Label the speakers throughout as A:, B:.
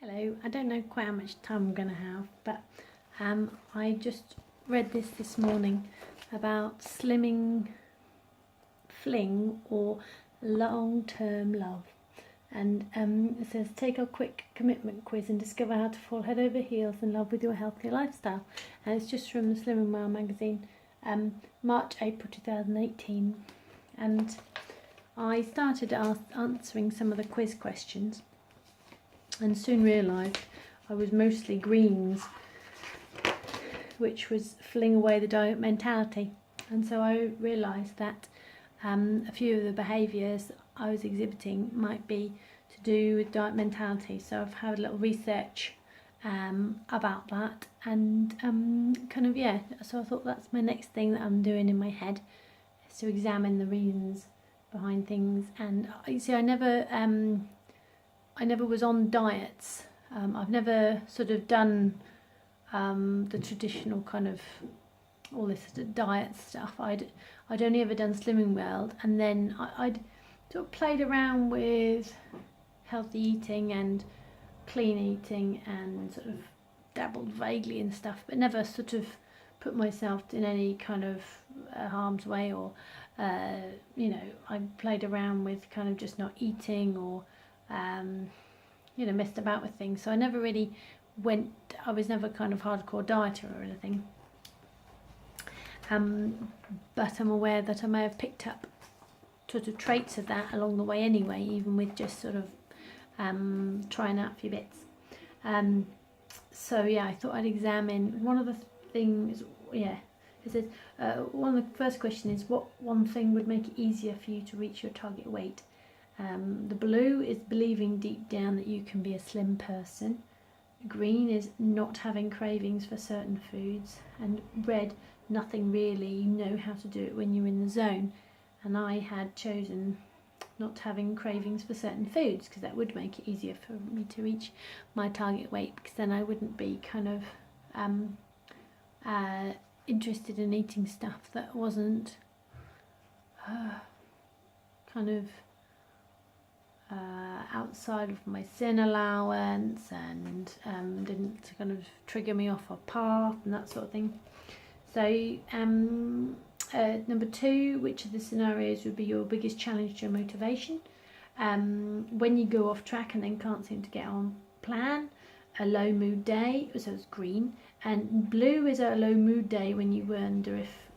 A: Hello, I don't know quite how much time I'm going to have, but I just read this morning about slimming fling or long-term love. And it says, take a quick commitment quiz and discover how to fall head over heels in love with your healthier lifestyle. And it's just from the Slimming Well magazine, March, April 2018. And I started answering some of the quiz questions and soon realised I was mostly greens, which was fling away the diet mentality. And so I realised that a few of the behaviours I was exhibiting might be to do with diet mentality. So I've had a little research about that, and so I thought that's my next thing that I'm doing in my head, is to examine the reasons behind things. And you see, I never was on diets. I've never sort of done the traditional kind of all this diet stuff. I'd only ever done Slimming World, and then I'd sort of played around with healthy eating and clean eating and sort of dabbled vaguely in stuff, but never sort of put myself in any kind of harm's way, or I played around with kind of just not eating, or messed about with things. So I never really I was never kind of hardcore dieter or anything. But I'm aware that I may have picked up sort of traits of that along the way anyway, even with just sort of trying out a few bits. I thought I'd examine one of the things. It says one of the first question is, what one thing would make it easier for you to reach your target weight? The blue is believing deep down that you can be a slim person. Green is not having cravings for certain foods, and red, nothing really, you know how to do it when you're in the zone. And I had chosen not having cravings for certain foods, because that would make it easier for me to reach my target weight, because then I wouldn't be kind of interested in eating stuff that wasn't outside of my sin allowance, and didn't kind of trigger me off a path and that sort of thing. So number 2, which of the scenarios would be your biggest challenge to your motivation? When you go off track and then can't seem to get on plan. A low mood day, so it's green. And blue is a low mood day when you wonder if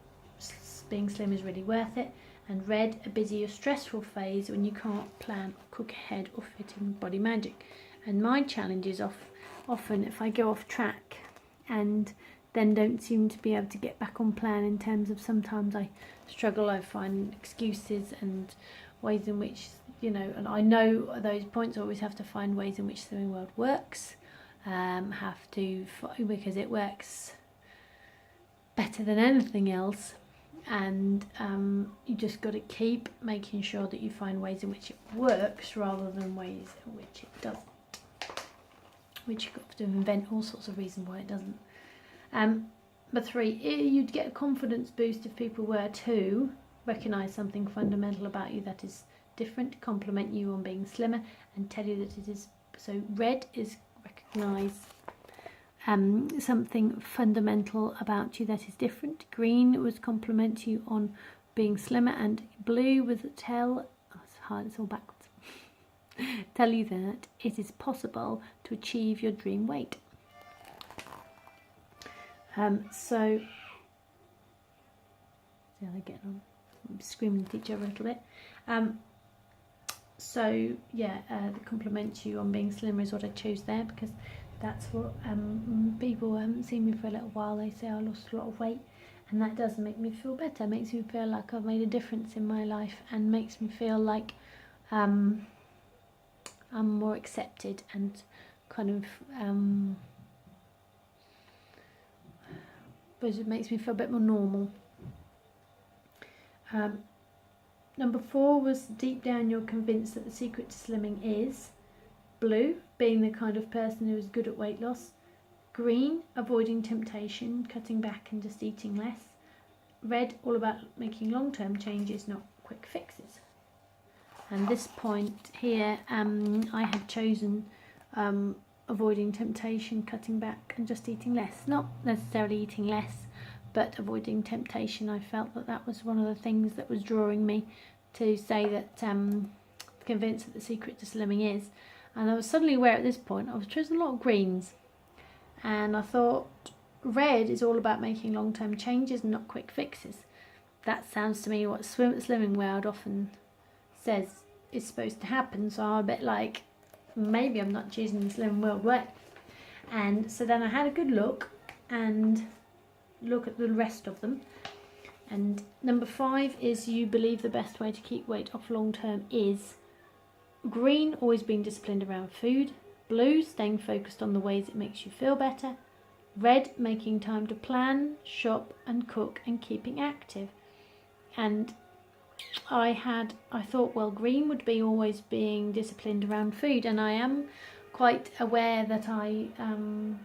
A: being slim is really worth it. And red, a busy or stressful phase when you can't plan or cook ahead or fit in Body Magic. And my challenge is often if I go off track and then don't seem to be able to get back on plan, in terms of sometimes I struggle, I find excuses and ways in which, and I know at those points I always have to find ways in which Slimming World works, because it works better than anything else. And you just got to keep making sure that you find ways in which it works rather than ways in which it doesn't, which you've got to invent all sorts of reasons why it doesn't. But 3, you'd get a confidence boost if people were to recognise something fundamental about you that is different, compliment you on being slimmer, and tell you that it is. So red is recognise something fundamental about you that is different. Green was compliment you on being slimmer, and blue was it's all backwards. Tell you that it is possible to achieve your dream weight. See how they get on. I'm screaming at each other a little bit. The compliment you on being slimmer is what I chose there, because that's what people who haven't seen me for a little while, they say I lost a lot of weight, and that does make me feel better. It makes me feel like I've made a difference in my life, and makes me feel like I'm more accepted and kind of but it makes me feel a bit more normal. Number 4 was, deep down you're convinced that the secret to slimming is. Blue, being the kind of person who is good at weight loss. Green, avoiding temptation, cutting back and just eating less. Red, all about making long-term changes, not quick fixes. And this point here, I had chosen avoiding temptation, cutting back and just eating less. Not necessarily eating less, but avoiding temptation. I felt that that was one of the things that was drawing me to say that convinced that the secret to slimming is. And I was suddenly aware at this point I was choosing a lot of greens, and I thought red is all about making long-term changes and not quick fixes. That sounds to me what Slimming World often says is supposed to happen, so I'm a bit like, maybe I'm not choosing the Slimming World way. And so then I had a good look at the rest of them. And number 5 is you believe the best way to keep weight off long term is green, always being disciplined around food; blue, staying focused on the ways it makes you feel better; red, making time to plan, shop and cook and keeping active. And I thought, well, green would be always being disciplined around food, and I am quite aware that I'm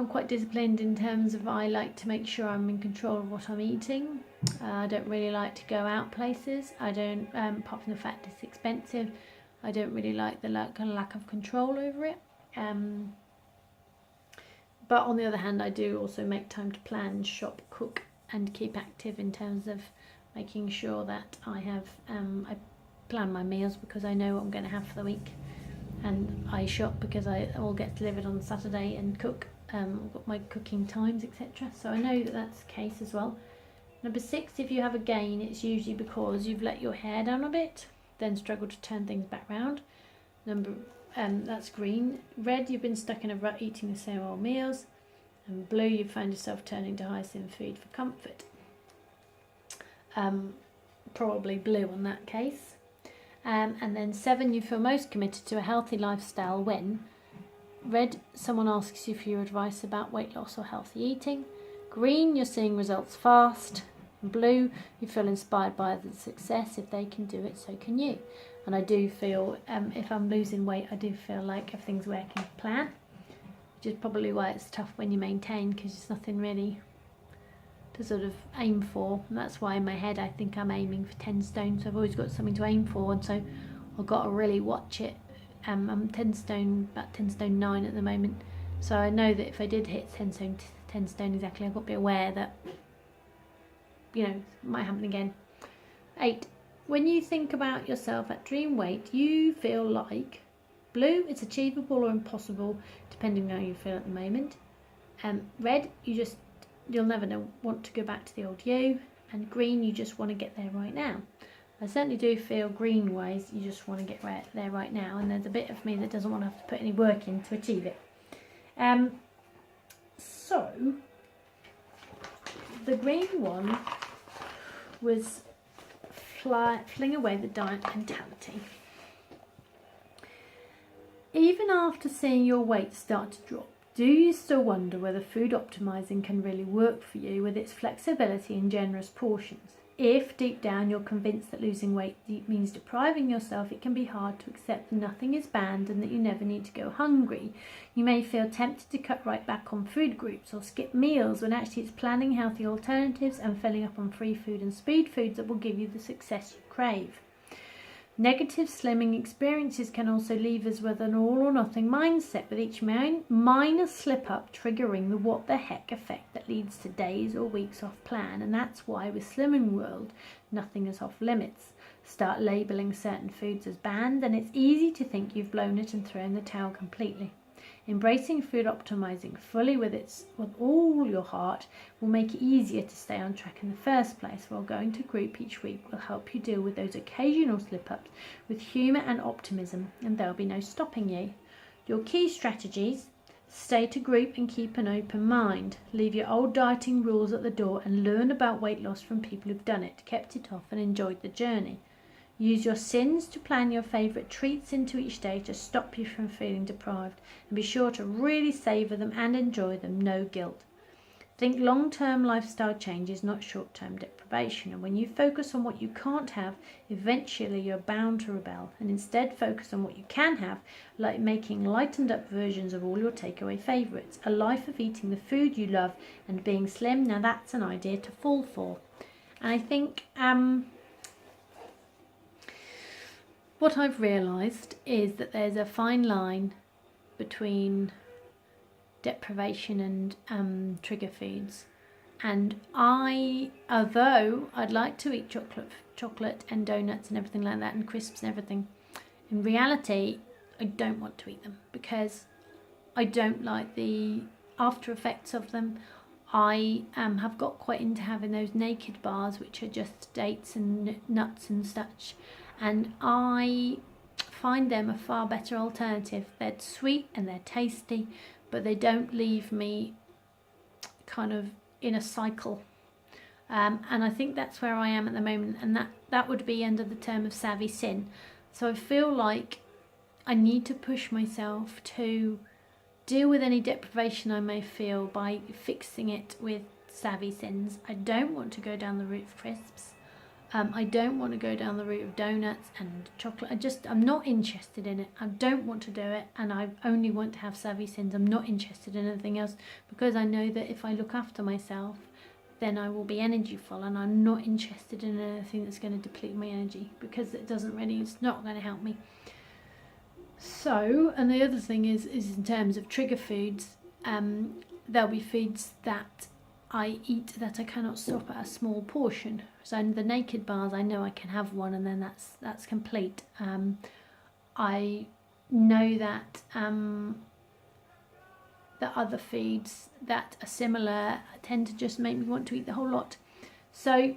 A: quite disciplined in terms of I like to make sure I'm in control of what I'm eating. I don't really like to go out places. I don't, apart from the fact it's expensive, I don't really like the lack of control over it. But on the other hand, I do also make time to plan, shop, cook and keep active in terms of making sure that I have, I plan my meals because I know what I'm going to have for the week, and I shop because I all get delivered on Saturday, and cook. I've got my cooking times, etc. So I know that that's the case as well. Number 6, if you have a gain, it's usually because you've let your hair down a bit, then struggle to turn things back round. That's green. Red, you've been stuck in a rut eating the same old meals. And blue, you find yourself turning to hyacinth food for comfort. Probably blue on that case. And then 7, you feel most committed to a healthy lifestyle when red, someone asks you for your advice about weight loss or healthy eating; green, you're seeing results fast; and blue, you feel inspired by the success. If they can do it, so can you. And I do feel, if I'm losing weight, I do feel like everything's working to plan, which is probably why it's tough when you maintain, because there's nothing really to sort of aim for. And that's why in my head I think I'm aiming for 10 stone, so I've always got something to aim for, and so I've got to really watch it. I'm about 10 stone 9 at the moment, so I know that if I did hit 10 stone exactly, I've got to be aware that, you know, it might happen again. 8, when you think about yourself at dream weight, you feel like blue, it's achievable or impossible depending on how you feel at the moment; red, you'll never want to go back to the old you; and green, you just want to get there right now. I certainly do feel green wise, you just want to get right there right now, and there's a bit of me that doesn't want to have to put any work in to achieve it. So the green one was fling away the diet mentality. Even after seeing your weight start to drop, do you still wonder whether food optimizing can really work for you with its flexibility and generous portions? If deep down you're convinced that losing weight means depriving yourself, it can be hard to accept that nothing is banned and that you never need to go hungry. You may feel tempted to cut right back on food groups or skip meals, when actually it's planning healthy alternatives and filling up on free food and speed foods that will give you the success you crave. Negative slimming experiences can also leave us with an all or nothing mindset, with each minor slip up triggering the what the heck effect that leads to days or weeks off plan. And that's why with Slimming World, nothing is off limits. Start labelling certain foods as banned and it's easy to think you've blown it and thrown the towel completely. Embracing food optimizing fully with all your heart will make it easier to stay on track in the first place, while going to group each week will help you deal with those occasional slip-ups with humour and optimism, and there'll be no stopping you. Your key strategies: stay to group and keep an open mind. Leave your old dieting rules at the door and learn about weight loss from people who've done it, kept it off and enjoyed the journey. Use your sins to plan your favourite treats into each day to stop you from feeling deprived, and be sure to really savour them and enjoy them, no guilt. Think long-term lifestyle changes, not short-term deprivation, and when you focus on what you can't have, eventually you're bound to rebel, and instead focus on what you can have, like making lightened up versions of all your takeaway favourites. A life of eating the food you love and being slim, now that's an idea to fall for. And I think what I've realised is that there's a fine line between deprivation and trigger foods. And although I'd like to eat chocolate and donuts and everything like that, and crisps and everything, in reality, I don't want to eat them because I don't like the after effects of them. I have got quite into having those naked bars, which are just dates and nuts and such, and I find them a far better alternative. They're sweet and they're tasty, but they don't leave me kind of in a cycle. And I think that's where I am at the moment, and that would be under the term of savvy sin. So I feel like I need to push myself to deal with any deprivation I may feel by fixing it with savvy sins. I don't want to go down the route of crisps. I don't want to go down the route of donuts and chocolate. I'm not interested in it. I don't want to do it, and I only want to have savvy sins. I'm not interested in anything else because I know that if I look after myself, then I will be energyful, and I'm not interested in anything that's going to deplete my energy because it's not going to help me. So, and the other thing is in terms of trigger foods, there'll be foods that I eat that I cannot stop at a small portion. So the naked bars, I know I can have one and then that's complete. I know that the other foods that are similar tend to just make me want to eat the whole lot. So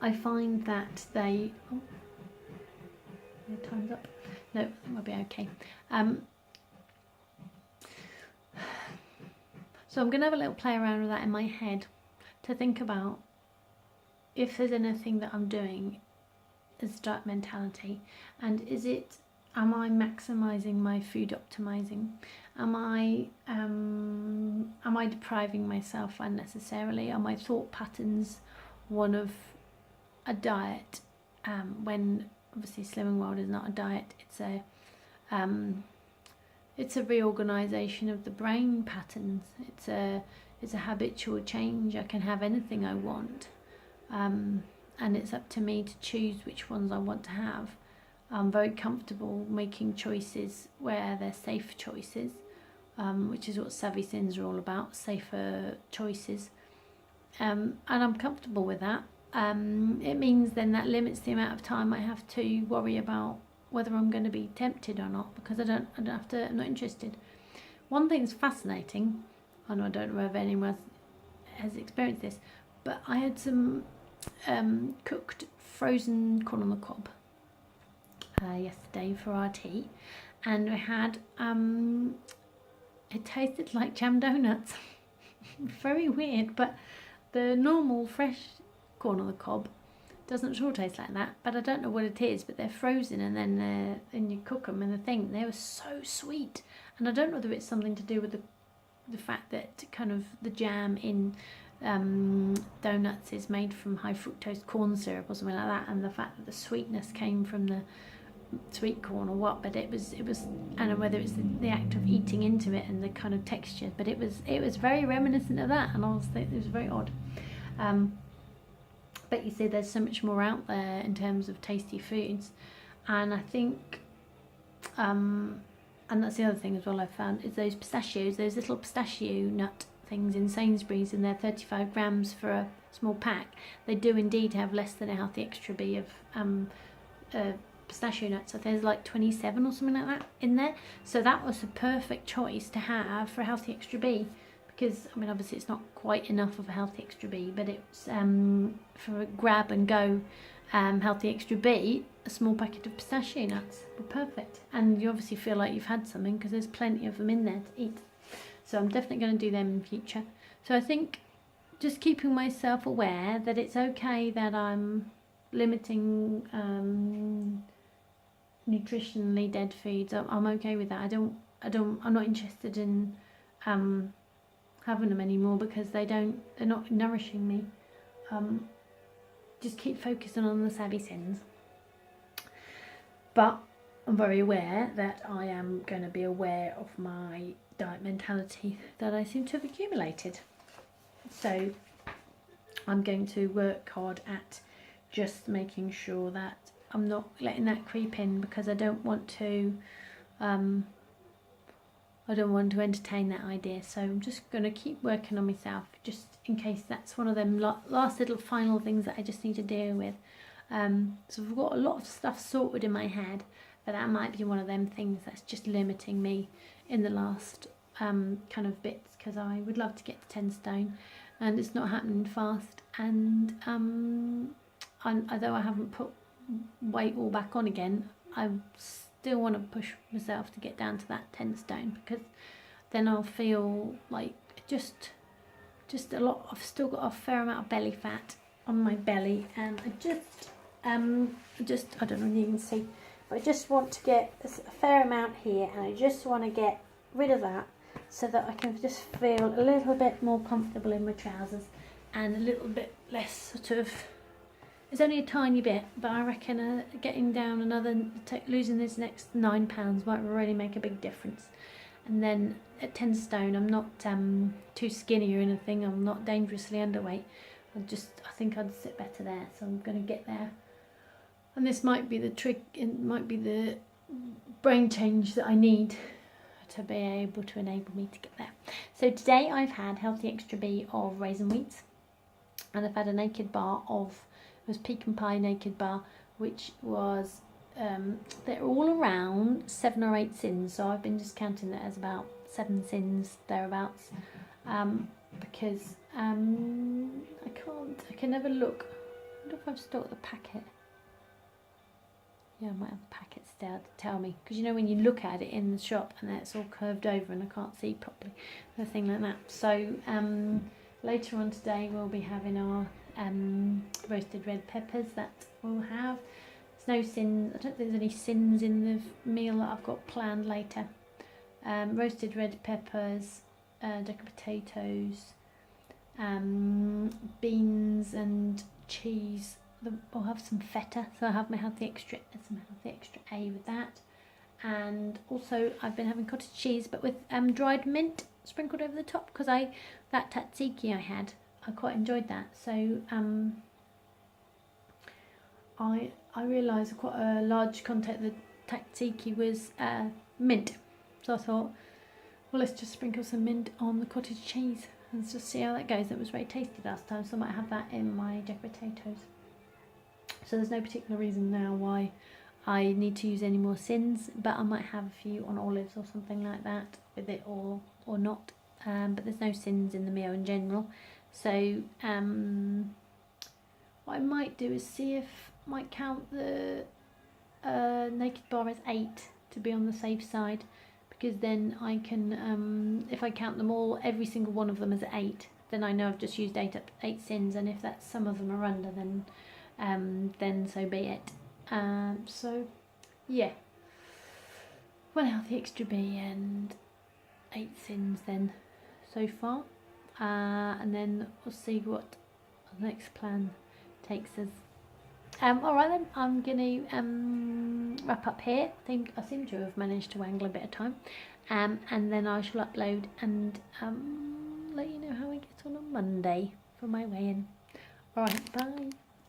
A: I find that their time's up. No, it might be okay. So I'm going to have a little play around with that in my head to think about if there's anything that I'm doing as diet mentality, and am I maximising my food optimizing? Am I depriving myself unnecessarily? Are my thought patterns one of a diet when obviously Slimming World is not a diet? It's a reorganisation of the brain patterns. It's a habitual change. I can have anything I want, and it's up to me to choose which ones I want to have. I'm very comfortable making choices where they're safe choices, which is what savvy sins are all about, safer choices. And I'm comfortable with that. It means then that limits the amount of time I have to worry about whether I'm going to be tempted or not, because I'm not interested. One thing's fascinating, and I don't know if anyone has experienced this, but I had some cooked frozen corn on the cob yesterday for our tea, and we had it tasted like jam donuts. Very weird, but the normal fresh corn on the cob doesn't at all taste like that, but I don't know what it is, but they're frozen and then you cook them and they were so sweet, and I don't know whether it's something to do with the fact that kind of the jam in donuts is made from high fructose corn syrup or something like that, and the fact that the sweetness came from the sweet corn or what, but it was I don't know whether it's the act of eating into it and the kind of texture, but it was very reminiscent of that, and honestly it was very odd. But you see, there's so much more out there in terms of tasty foods, and I think, and that's the other thing as well I found, is those pistachios, those little pistachio nut things in Sainsbury's, and they're 35 grams for a small pack. They do indeed have less than a healthy extra B of pistachio nuts. So there's like 27 or something like that in there. So that was the perfect choice to have for a healthy extra B. Because, I mean, obviously it's not quite enough of a healthy extra B, but it's for a grab and go healthy extra B, a small packet of pistachio nuts were perfect. And you obviously feel like you've had something because there's plenty of them in there to eat. So I'm definitely going to do them in future. So I think just keeping myself aware that it's okay that I'm limiting nutritionally dead foods. I'm okay with that. I'm not interested in having them anymore because they're not nourishing me. Just keep focusing on the savvy sins. But I'm very aware that I am going to be aware of my diet mentality that I seem to have accumulated. So I'm going to work hard at just making sure that I'm not letting that creep in, because I don't want to entertain that idea. So I'm just going to keep working on myself, just in case that's one of them last little final things that I just need to deal with. So I've got a lot of stuff sorted in my head, but that might be one of them things that's just limiting me in the last kind of bits, because I would love to get to 10 stone, and it's not happening fast. And although I haven't put weight all back on again, I still want to push myself to get down to that 10 stone, because then I'll feel like just a lot. I've still got a fair amount of belly fat on my belly, and I don't know if you can see, but I just want to get a fair amount here, and I just want to get rid of that so that I can just feel a little bit more comfortable in my trousers, and a little bit less sort of, it's only a tiny bit, but I reckon getting down losing this next £9 might really make a big difference. And then at 10 stone, I'm not too skinny or anything, I'm not dangerously underweight. I think I'd sit better there, so I'm going to get there. And this might be the trick, it might be the brain change that I need to be able to enable me to get there. So today I've had Healthy Extra B of raisin wheats, and I've had a naked bar of, it was pecan pie naked bar, which was, they're all around 7 or 8 sins, so I've been just counting that as about 7 sins thereabouts, because I can never look. I wonder if I've still got the packet. Yeah, I might have the packet still to tell me, because you know when you look at it in the shop and it's all curved over and I can't see properly, a thing like that. So later on today we'll be having our roasted red peppers that we'll have. There's no sins, I don't think there's any sins in the meal that I've got planned later. Roasted red peppers, deck of potatoes, beans and cheese. I'll have some feta, so I'll have some healthy extra A with that. And also I've been having cottage cheese, but with dried mint sprinkled over the top, because that tzatziki I quite enjoyed that. So I realised quite a large content of the tzatziki was mint, so I thought, well, let's just sprinkle some mint on the cottage cheese and just see how that goes. It was very tasty last time, so I might have that in my jack potatoes. So there's no particular reason now why I need to use any more sins, but I might have a few on olives or something like that with it, or not. But there's no sins in the meal in general. So what I might do is see if I might count the naked bar as 8 to be on the safe side, because then I can, if I count them all, every single one of them as 8, then I know I've just used 8 sins, and if that's some of them are under, then so be it. So yeah, 1 healthy extra B and 8 sins then so far, and then we'll see what the next plan takes us. Alright then, I'm going to wrap up here. I seem to have managed to wangle a bit of time, and then I shall upload and let you know how I get on Monday for my weigh-in. Alright, bye.